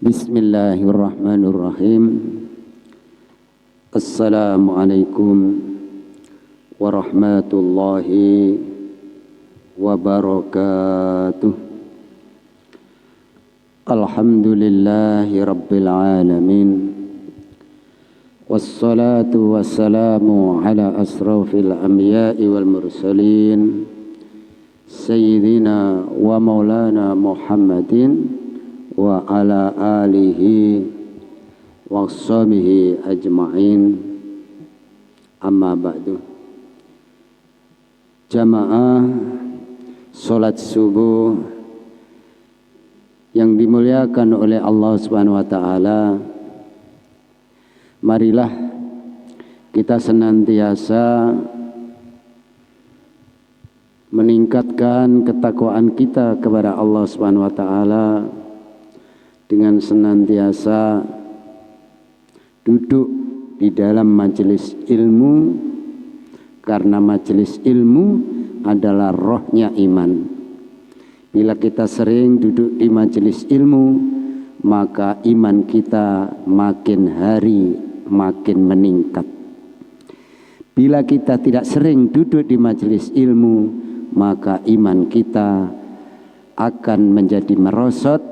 Bismillahirrahmanirrahim. Assalamualaikum warahmatullahi wabarakatuh. Alhamdulillahi rabbil alamin. Wassalatu wassalamu ala asrafil anbiya'i wal mursalin Sayyidina wa maulana Muhammadin wa ala alihi wa sahbihi ajma'in. Amma ba'du. Jamaah salat subuh yang dimuliakan oleh Allah Subhanahu wa taala, marilah kita senantiasa meningkatkan ketakwaan kita kepada Allah Subhanahu wa taala dengan senantiasa duduk di dalam majelis ilmu, karena majelis ilmu adalah rohnya iman. Bila kita sering duduk di majelis ilmu, maka iman kita makin hari makin meningkat. Bila kita tidak sering duduk di majelis ilmu, maka iman kita akan menjadi merosot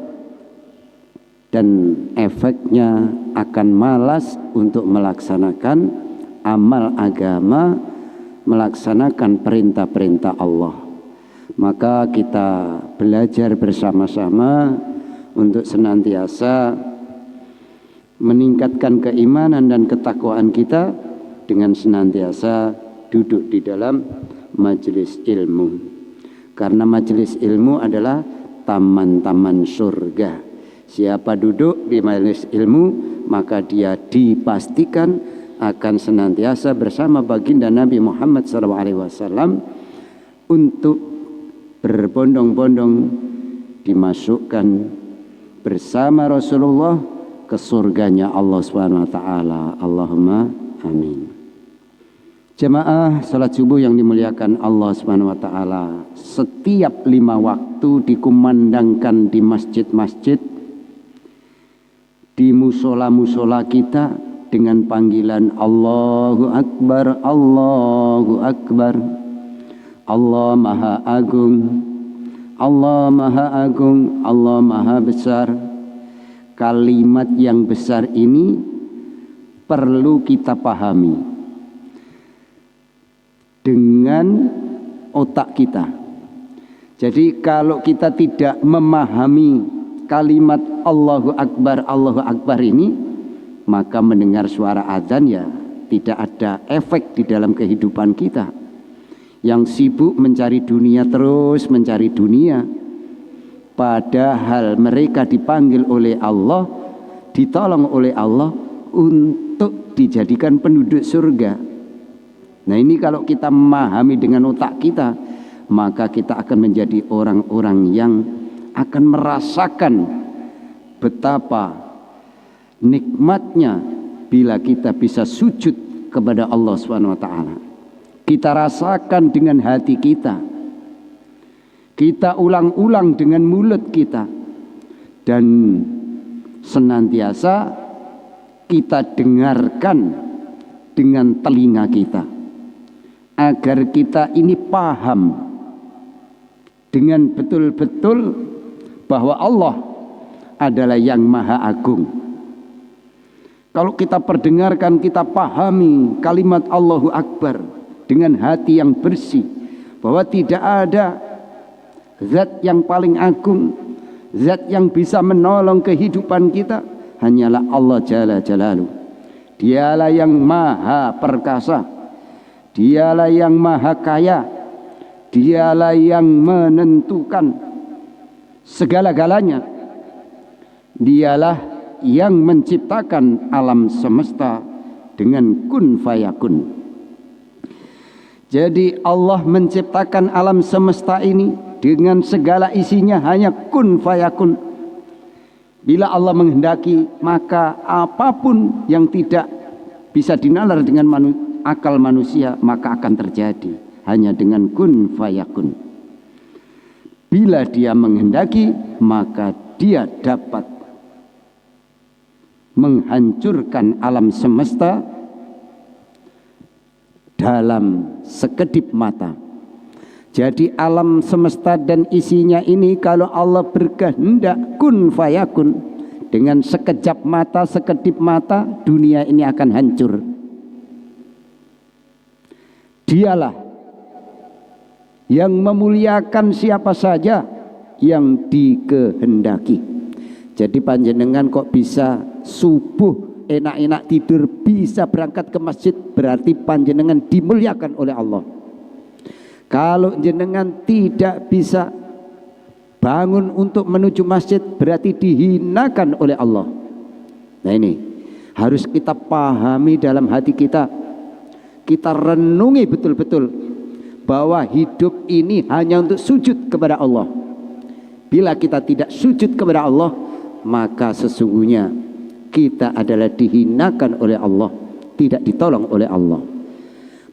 dan efeknya akan malas untuk melaksanakan amal agama, melaksanakan perintah-perintah Allah. Maka kita belajar bersama-sama untuk senantiasa meningkatkan keimanan dan ketakwaan kita dengan senantiasa duduk di dalam majelis ilmu. Karena majelis ilmu adalah taman-taman surga. Siapa duduk di majelis ilmu, maka dia dipastikan akan senantiasa bersama baginda Nabi Muhammad SAW untuk berbondong-bondong dimasukkan bersama Rasulullah ke surganya Allah Subhanahu wa taala. Allahumma amin. Jemaah salat subuh yang dimuliakan Allah Subhanahu wa taala, setiap 5 waktu dikumandangkan di masjid-masjid, di musola-musola kita dengan panggilan Allahu Akbar, Allahu Akbar. Allah Maha Agung, Allah Maha Agung, Allah Maha Besar. Kalimat yang besar ini perlu kita pahami dengan otak kita. Jadi kalau kita tidak memahami kalimat Allahu Akbar ini, maka mendengar suara azan ya tidak ada efek di dalam kehidupan kita. Yang sibuk mencari dunia, terus mencari dunia, padahal mereka dipanggil oleh Allah, ditolong oleh Allah untuk dijadikan penduduk surga. Nah ini kalau kita memahami dengan otak kita, maka kita akan menjadi orang-orang yang akan merasakan betapa nikmatnya bila kita bisa sujud kepada Allah Subhanahu wa taala. Kita rasakan dengan hati kita. Kita ulang-ulang dengan mulut kita, dan senantiasa kita dengarkan dengan telinga kita, agar kita ini paham dengan betul-betul bahwa Allah adalah yang Maha Agung. Kalau kita perdengarkan, kita pahami kalimat Allahu Akbar dengan hati yang bersih, bahwa tidak ada zat yang paling agung, zat yang bisa menolong kehidupan kita, hanyalah Allah Jalla Jalaluh. Dialah yang maha perkasa, dialah yang maha kaya, dialah yang menentukan segala-galanya. Dialah yang menciptakan alam semesta dengan kun fayakun. Jadi Allah menciptakan alam semesta ini dengan segala isinya hanya kun fayakun. Bila Allah menghendaki, maka apapun yang tidak bisa dinalar dengan akal manusia, maka akan terjadi hanya dengan kun fayakun. Bila dia menghendaki, maka dia dapat menghancurkan alam semesta dalam sekedip mata. Jadi alam semesta dan isinya ini kalau Allah berkehendak kun fayakun, dengan sekejap mata, sekedip mata dunia ini akan hancur. Dialah yang memuliakan siapa saja yang dikehendaki. Jadi panjenengan kok bisa subuh enak-enak tidur bisa berangkat ke masjid, berarti panjenengan dimuliakan oleh Allah. Kalau jenengan tidak bisa bangun untuk menuju masjid, berarti dihinakan oleh Allah. Nah ini harus kita pahami dalam hati kita. Kita renungi betul-betul bahwa hidup ini hanya untuk sujud kepada Allah. Bila kita tidak sujud kepada Allah, maka sesungguhnya kita adalah dihinakan oleh Allah, tidak ditolong oleh Allah.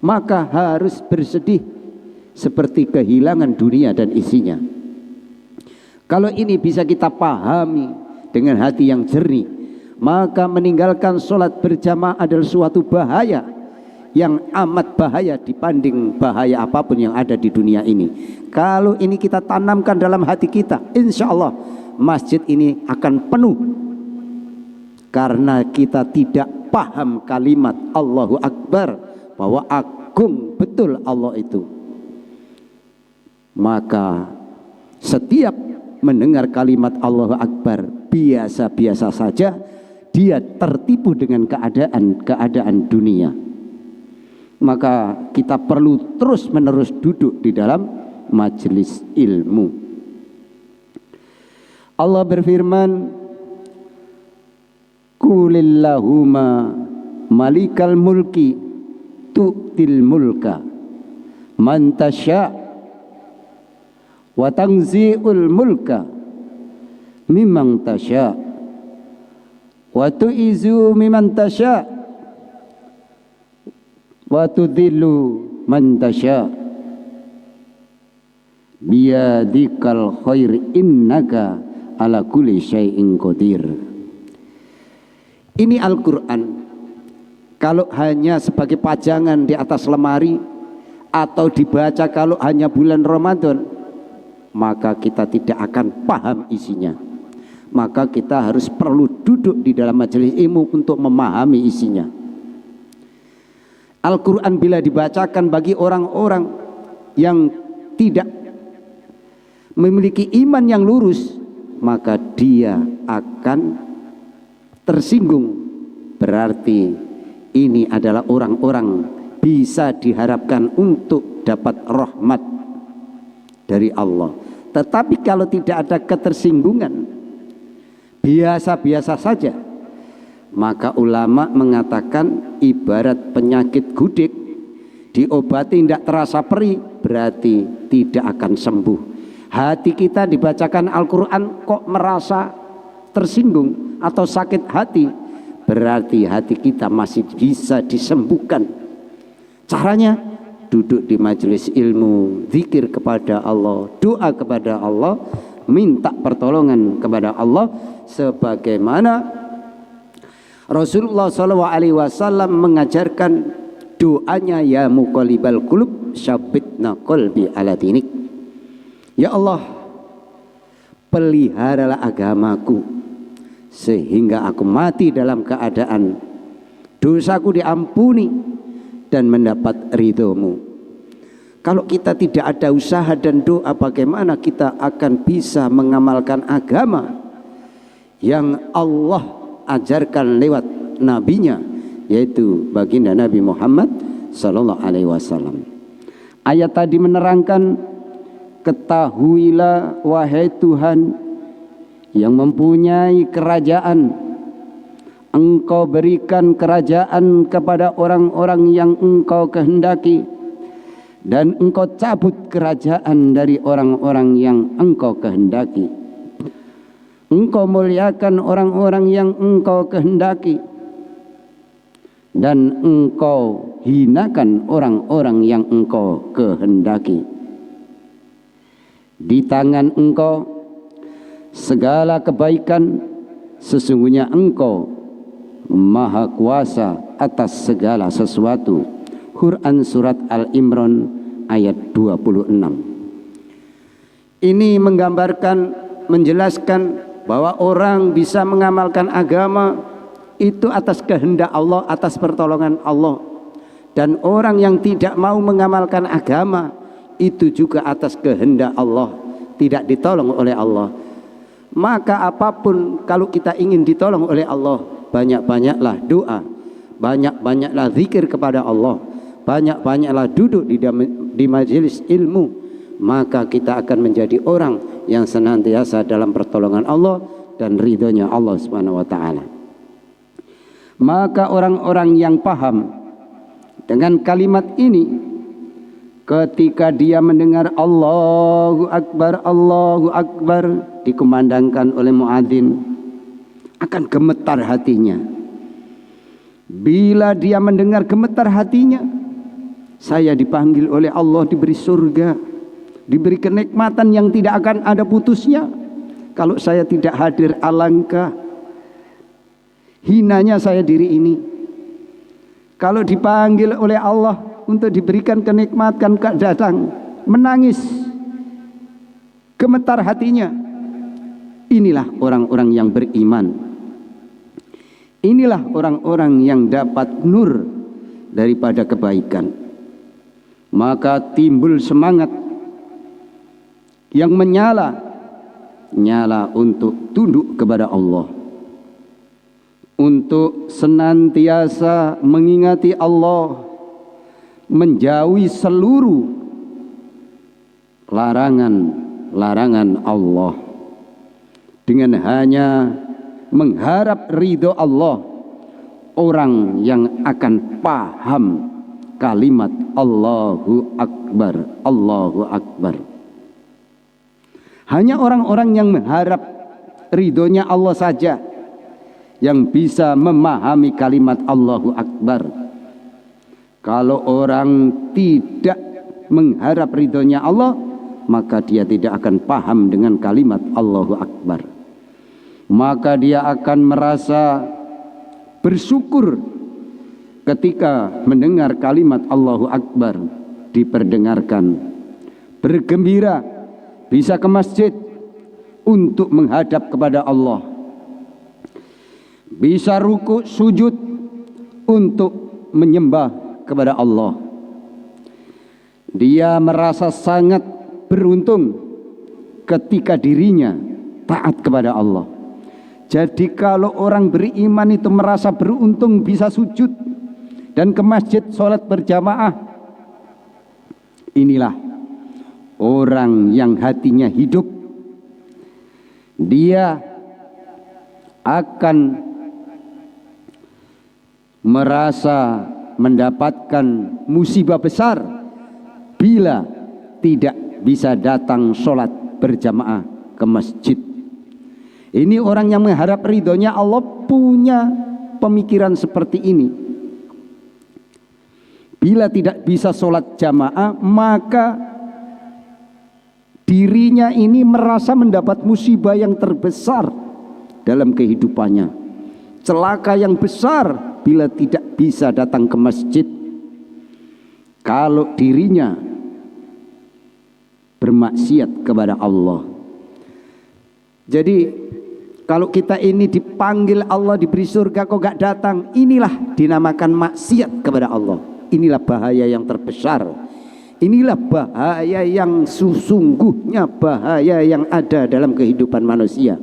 Maka harus bersedih seperti kehilangan dunia dan isinya. Kalau ini bisa kita pahami dengan hati yang jernih, maka meninggalkan sholat berjamaah adalah suatu bahaya yang amat bahaya dibanding bahaya apapun yang ada di dunia ini. Kalau ini kita tanamkan dalam hati kita, insya Allah masjid ini akan penuh. Karena kita tidak paham kalimat Allahu Akbar, bahwa agung betul Allah itu. Maka setiap mendengar kalimat Allahu Akbar biasa-biasa saja, dia tertipu dengan keadaan dunia. Maka kita perlu terus-menerus duduk di dalam majelis ilmu. Allah berfirman, Qulillahumma malikal mulki tu'til mulka man tasya' wa tanzi'ul mulka mimman tasya' wa tu'izu mimman tasya' wa tudhillu man tasya' biyadikal khair innaka ala kulli syai'in qadir. Ini Al-Quran. Kalau hanya sebagai pajangan di atas lemari atau dibaca kalau hanya bulan Ramadan, maka kita tidak akan paham isinya. Maka kita harus perlu duduk di dalam majelis ilmu untuk memahami isinya. Al-Quran bila dibacakan bagi orang-orang yang tidak memiliki iman yang lurus, maka dia akan tersinggung. Berarti ini adalah orang-orang bisa diharapkan untuk dapat rahmat dari Allah. Tetapi kalau tidak ada ketersinggungan, biasa-biasa saja, maka ulama mengatakan ibarat penyakit gudik, diobati tidak terasa perih, berarti tidak akan sembuh. Hati kita dibacakan Al-Quran kok merasa tersinggung atau sakit hati, berarti hati kita masih bisa disembuhkan. Caranya duduk di majelis ilmu, zikir kepada Allah, doa kepada Allah, minta pertolongan kepada Allah, sebagaimana Rasulullah SAW mengajarkan doanya, ya muqallibal qulub syabbitna qalbi ala dinik. Ya Allah, peliharalah agamaku sehingga aku mati dalam keadaan dosaku diampuni dan mendapat ridhomu. Kalau kita tidak ada usaha dan doa, bagaimana kita akan bisa mengamalkan agama yang Allah ajarkan lewat nabinya, yaitu baginda Nabi Muhammad sallallahu alaihi wasallam. Ayat tadi menerangkan, ketahuilah wahai Tuhan yang mempunyai kerajaan, Engkau berikan kerajaan kepada orang-orang yang Engkau kehendaki, dan Engkau cabut kerajaan dari orang-orang yang Engkau kehendaki. Engkau muliakan orang-orang yang Engkau kehendaki, dan Engkau hinakan orang-orang yang Engkau kehendaki. Di tangan Engkau segala kebaikan, sesungguhnya Engkau Maha kuasa atas segala sesuatu. Quran surat Al-Imran ayat 26. Ini menggambarkan, menjelaskan bahwa orang bisa mengamalkan agama itu atas kehendak Allah, atas pertolongan Allah. Dan orang yang tidak mau mengamalkan agama itu juga atas kehendak Allah, tidak ditolong oleh Allah. Maka apapun, kalau kita ingin ditolong oleh Allah, banyak-banyaklah doa, banyak-banyaklah zikir kepada Allah, banyak-banyaklah duduk di majelis ilmu, maka kita akan menjadi orang yang senantiasa dalam pertolongan Allah dan ridhonya Allah Subhanahu wa taala. Maka orang-orang yang paham dengan kalimat ini, ketika dia mendengar Allahu Akbar dikumandangkan oleh muadzin, akan gemetar hatinya. Bila dia mendengar gemetar hatinya, saya dipanggil oleh Allah, diberi surga, diberi kenikmatan yang tidak akan ada putusnya. Kalau saya tidak hadir, alangkah hinanya saya diri ini. Kalau dipanggil oleh Allah untuk diberikan kenikmatan, datang menangis, gemetar hatinya. Inilah orang-orang yang beriman. Inilah orang-orang yang dapat nur daripada kebaikan. Maka timbul semangat yang menyala untuk tunduk kepada Allah, untuk senantiasa mengingati Allah, menjauhi seluruh larangan Allah, dengan hanya mengharap ridho Allah. Orang yang akan paham kalimat Allahu Akbar. Hanya orang-orang yang mengharap ridhonya Allah saja yang bisa memahami kalimat Allahu Akbar. Kalau orang tidak mengharap ridhonya Allah, maka dia tidak akan paham dengan kalimat Allahu Akbar. Maka dia akan merasa bersyukur ketika mendengar kalimat Allahu Akbar diperdengarkan, bergembira bisa ke masjid untuk menghadap kepada Allah, bisa ruku sujud untuk menyembah kepada Allah. Dia merasa sangat beruntung ketika dirinya taat kepada Allah. Jadi kalau orang beriman itu merasa beruntung bisa sujud dan ke masjid sholat berjamaah, inilah orang yang hatinya hidup. Dia akan merasa mendapatkan musibah besar bila tidak bisa datang sholat berjamaah ke masjid. Ini orang yang mengharap ridhonya Allah punya pemikiran seperti ini. Bila tidak bisa sholat jamaah, maka dirinya ini merasa mendapat musibah yang terbesar dalam kehidupannya. Celaka yang besar bila tidak bisa datang ke masjid. Kalau dirinya bermaksiat kepada Allah. Jadi kalau kita ini dipanggil Allah, diberi surga kok gak datang, inilah dinamakan maksiat kepada Allah. Inilah bahaya yang terbesar. Inilah bahaya yang sesungguhnya, bahaya yang ada dalam kehidupan manusia.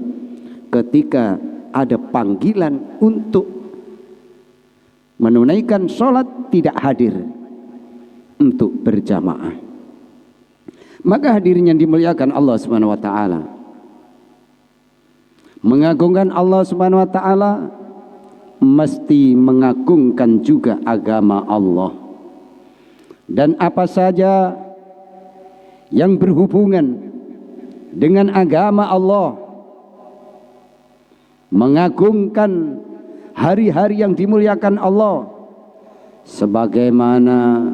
Ketika ada panggilan untuk menunaikan sholat, tidak hadir untuk berjamaah. Maka hadirin yang dimuliakan Allah Subhanahu wa taala, mengagungkan Allah Subhanahu wa taala mesti mengagungkan juga agama Allah. Dan apa saja yang berhubungan dengan agama Allah, mengagungkan hari-hari yang dimuliakan Allah, sebagaimana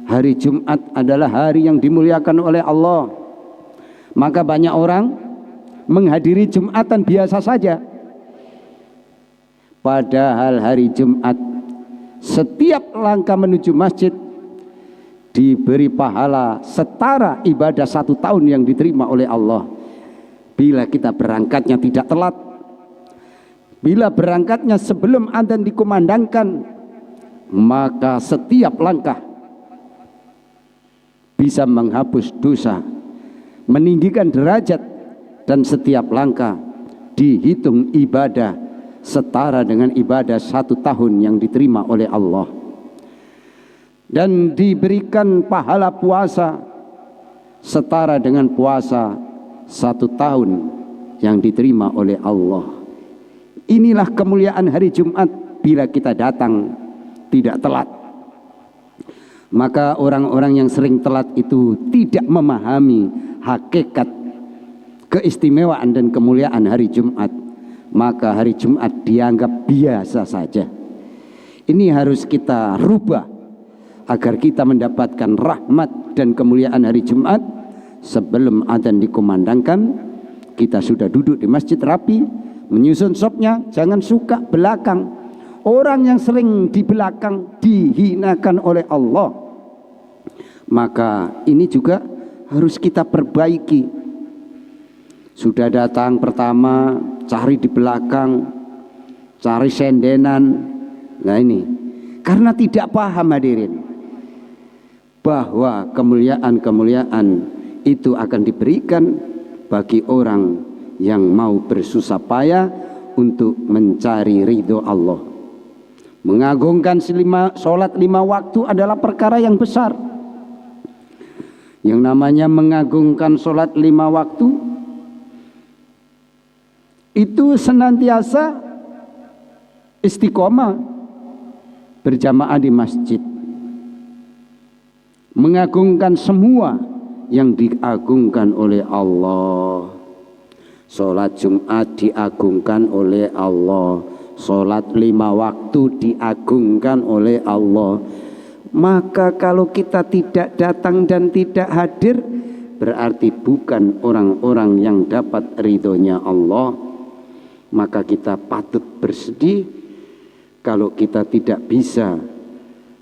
hari Jumat adalah hari yang dimuliakan oleh Allah, maka banyak orang menghadiri Jumatan biasa saja. Padahal hari Jumat setiap langkah menuju masjid diberi pahala setara ibadah 1 tahun yang diterima oleh Allah. Bila kita berangkatnya tidak telat, bila berangkatnya sebelum adzan dikumandangkan, maka setiap langkah bisa menghapus dosa, meninggikan derajat, dan setiap langkah dihitung ibadah setara dengan ibadah 1 tahun yang diterima oleh Allah. Dan diberikan pahala puasa setara dengan puasa 1 tahun yang diterima oleh Allah. Inilah kemuliaan hari Jumat bila kita datang tidak telat. Maka orang-orang yang sering telat itu tidak memahami hakikat keistimewaan dan kemuliaan hari Jumat. Maka hari Jumat dianggap biasa saja. Ini harus kita rubah agar kita mendapatkan rahmat dan kemuliaan hari Jumat. Sebelum adzan dikumandangkan, kita sudah duduk di masjid rapi, menyusun sopnya, jangan suka belakang. Orang yang sering di belakang dihinakan oleh Allah. Maka ini juga harus kita perbaiki. Sudah datang pertama, cari di belakang, cari sendenan. Nah ini, karena tidak paham hadirin, bahwa kemuliaan-kemuliaan itu akan diberikan bagi orang yang mau bersusah payah untuk mencari ridho Allah. Mengagungkan sholat 5 waktu adalah perkara yang besar. Yang namanya mengagungkan sholat 5 waktu itu senantiasa istiqomah berjamaah di masjid, mengagungkan semua yang diagungkan oleh Allah. Sholat Jumat diagungkan oleh Allah, sholat 5 waktu diagungkan oleh Allah. Maka kalau kita tidak datang dan tidak hadir, berarti bukan orang-orang yang dapat ridhonya Allah. Maka kita patut bersedih kalau kita tidak bisa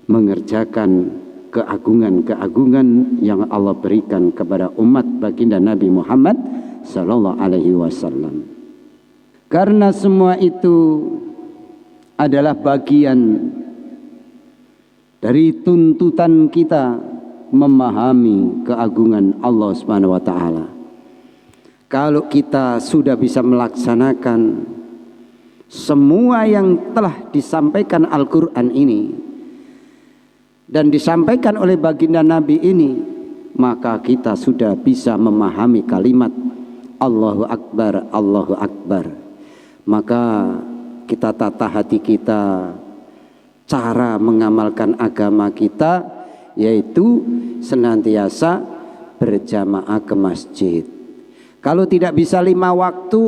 mengerjakan keagungan-keagungan yang Allah berikan kepada umat baginda Nabi Muhammad sallallahu alaihi wasallam. Karena semua itu adalah bagian dari tuntutan kita memahami keagungan Allah Subhanahu wa taala. Kalau kita sudah bisa melaksanakan semua yang telah disampaikan Al-Quran ini dan disampaikan oleh baginda Nabi ini, maka kita sudah bisa memahami kalimat Allahu Akbar, Allahu Akbar. Maka kita tata hati kita, cara mengamalkan agama kita, yaitu senantiasa berjamaah ke masjid. Kalau tidak bisa 5 waktu,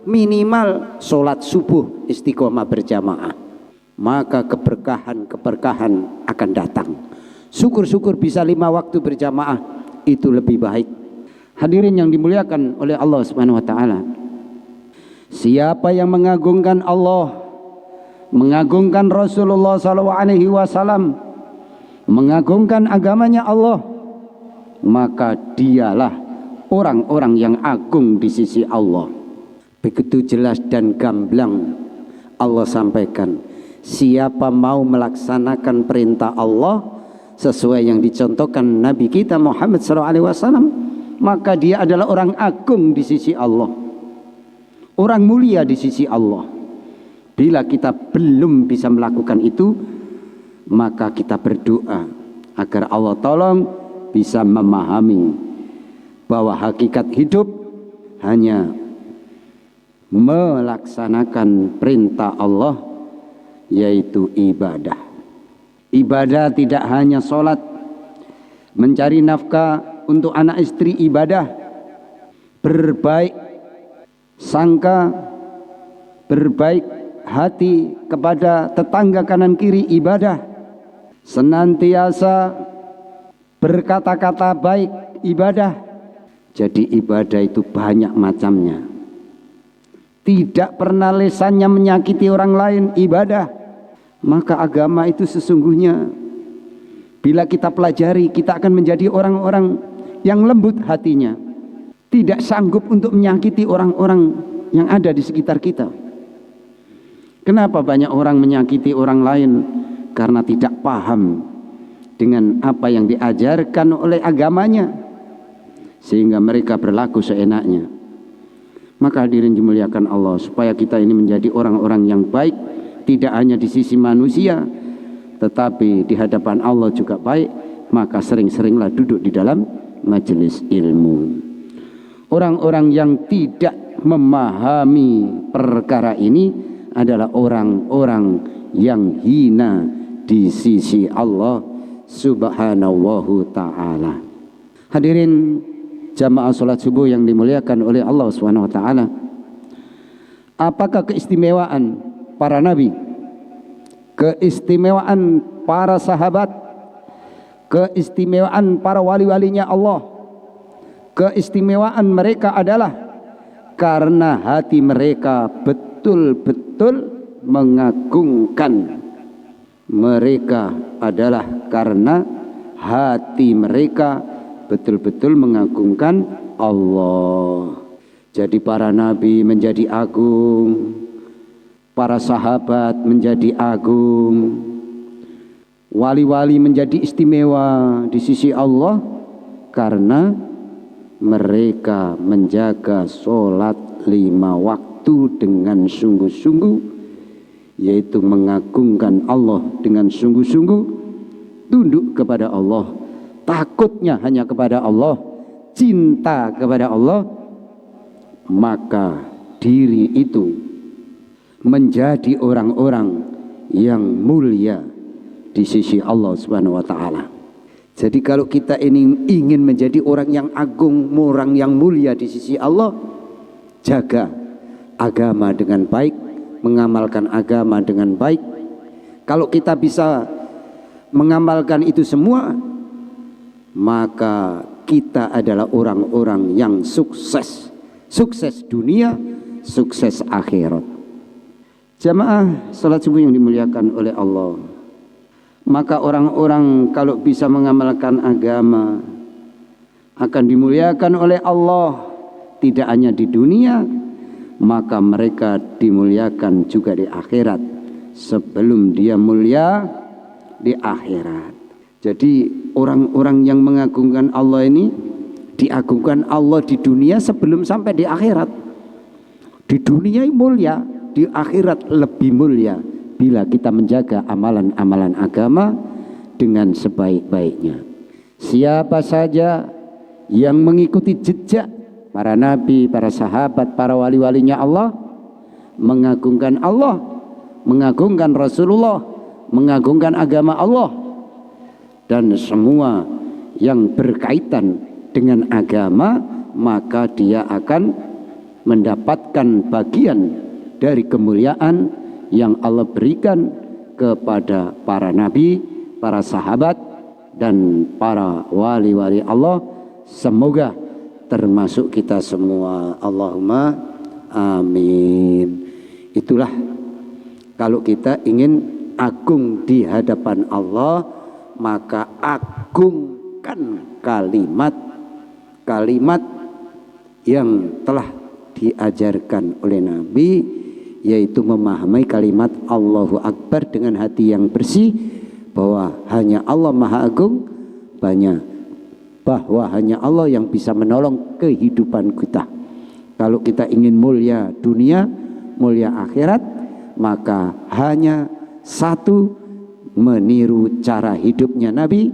minimal sholat subuh istiqomah berjamaah. Maka keberkahan akan datang. Syukur-syukur bisa 5 waktu berjamaah, itu lebih baik. Hadirin yang dimuliakan oleh Allah Subhanahu wa taala. Siapa yang mengagungkan Allah, mengagungkan Rasulullah SAW, mengagungkan agamanya Allah, maka dialah orang-orang yang agung di sisi Allah. Begitu jelas dan gamblang Allah sampaikan, siapa mau melaksanakan perintah Allah sesuai yang dicontohkan Nabi kita Muhammad SAW, maka dia adalah orang agung di sisi Allah, orang mulia di sisi Allah. Bila kita belum bisa melakukan itu, maka kita berdoa agar Allah tolong bisa memahami bahwa hakikat hidup hanya melaksanakan perintah Allah, yaitu ibadah. Ibadah tidak hanya sholat, mencari nafkah untuk anak istri ibadah, berbaik sangka, berbaik hati kepada tetangga kanan kiri ibadah, senantiasa berkata-kata baik ibadah. Jadi ibadah itu banyak macamnya. tidak pernah lisannya menyakiti orang lain, ibadah. Maka agama itu sesungguhnya bila kita pelajari, kita akan menjadi orang-orang yang lembut hatinya, tidak sanggup untuk menyakiti orang-orang yang ada di sekitar kita. Kenapa banyak orang menyakiti orang lain? Karena tidak paham dengan apa yang diajarkan oleh agamanya, sehingga mereka berlaku seenaknya. Maka hadirin dimuliakan Allah, supaya kita ini menjadi orang-orang yang baik, tidak hanya di sisi manusia, tetapi di hadapan Allah juga baik, maka sering-seringlah duduk di dalam majelis ilmu. Orang-orang yang tidak memahami perkara ini adalah orang-orang yang hina di sisi Allah subhanahu ta'ala. Hadirin jamaah salat subuh yang dimuliakan oleh Allah subhanahu wa ta'ala, apakah keistimewaan para nabi, keistimewaan para sahabat, keistimewaan para wali-walinya Allah, keistimewaan mereka adalah karena hati mereka betul-betul mengagungkan. Mereka adalah karena hati mereka betul-betul mengagungkan Allah. Jadi para nabi menjadi agung, para sahabat menjadi agung, wali-wali menjadi istimewa di sisi Allah karena mereka menjaga sholat 5 waktu dengan sungguh-sungguh, yaitu mengagungkan Allah dengan sungguh-sungguh, tunduk kepada Allah, takutnya hanya kepada Allah, cinta kepada Allah, maka diri itu menjadi orang-orang yang mulia di sisi Allah Subhanahu wa ta'ala. Jadi kalau kita ini ingin menjadi orang yang agung, orang yang mulia di sisi Allah, jaga agama dengan baik, mengamalkan agama dengan baik. Kalau kita bisa mengamalkan itu semua, maka kita adalah orang-orang yang sukses. Sukses dunia, sukses akhirat. Jamaah salat subuh yang dimuliakan oleh Allah, maka orang-orang kalau bisa mengamalkan agama akan dimuliakan oleh Allah, tidak hanya di dunia, maka mereka dimuliakan juga di akhirat sebelum dia mulia di akhirat. Jadi orang-orang yang mengagungkan Allah ini diagungkan Allah di dunia sebelum sampai di akhirat. Di dunia mulia, di akhirat lebih mulia bila kita menjaga amalan-amalan agama dengan sebaik-baiknya. Siapa saja yang mengikuti jejak para nabi, para sahabat, para wali-walinya Allah, mengagungkan Allah, mengagungkan Rasulullah, mengagungkan agama Allah, dan semua yang berkaitan dengan agama, maka dia akan mendapatkan bagian dari kemuliaan yang Allah berikan kepada para nabi, para sahabat, dan para wali-wali Allah. Semoga termasuk kita semua. Allahumma amin. Itulah kalau kita ingin agung di hadapan Allah, maka agungkan kalimat yang telah diajarkan oleh Nabi, yaitu memahami kalimat Allahu Akbar dengan hati yang bersih, bahwa hanya Allah Maha Agung, bahwa hanya Allah yang bisa menolong kehidupan kita. Kalau kita ingin mulia dunia, mulia akhirat, maka hanya satu, meniru cara hidupnya Nabi,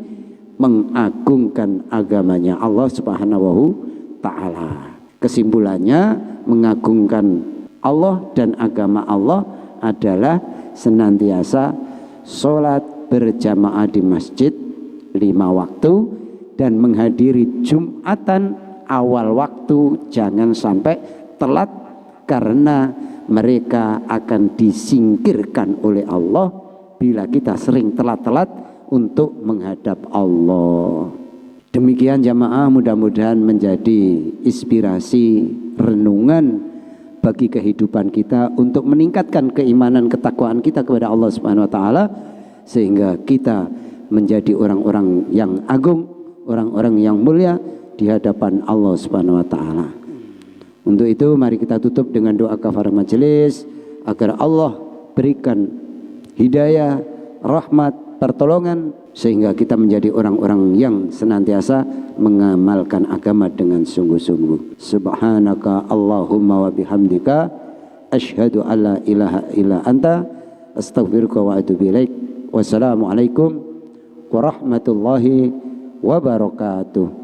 mengagungkan agamanya Allah Subhanahu ta'ala. Kesimpulannya, mengagungkan Allah dan agama Allah adalah senantiasa sholat berjamaah di masjid 5 waktu dan menghadiri Jumatan awal waktu, jangan sampai telat, karena mereka akan disingkirkan oleh Allah bila kita sering telat-telat untuk menghadap Allah. Demikian jamaah, mudah-mudahan menjadi inspirasi renungan bagi kehidupan kita, untuk meningkatkan keimanan ketakwaan kita kepada Allah Subhanahu wa taala, sehingga kita menjadi orang-orang yang agung, orang-orang yang mulia di hadapan Allah Subhanahu wa taala. Untuk itu mari kita tutup dengan doa kafarah majelis agar Allah berikan hidayah, rahmat, pertolongan, sehingga kita menjadi orang-orang yang senantiasa mengamalkan agama dengan sungguh-sungguh. Subhanaka Allahumma wa bihamdika asyhadu alla ilaha illa anta astaghfiruka wa atubu ilaik. Wassalamualaikum warahmatullahi wabarakatuh.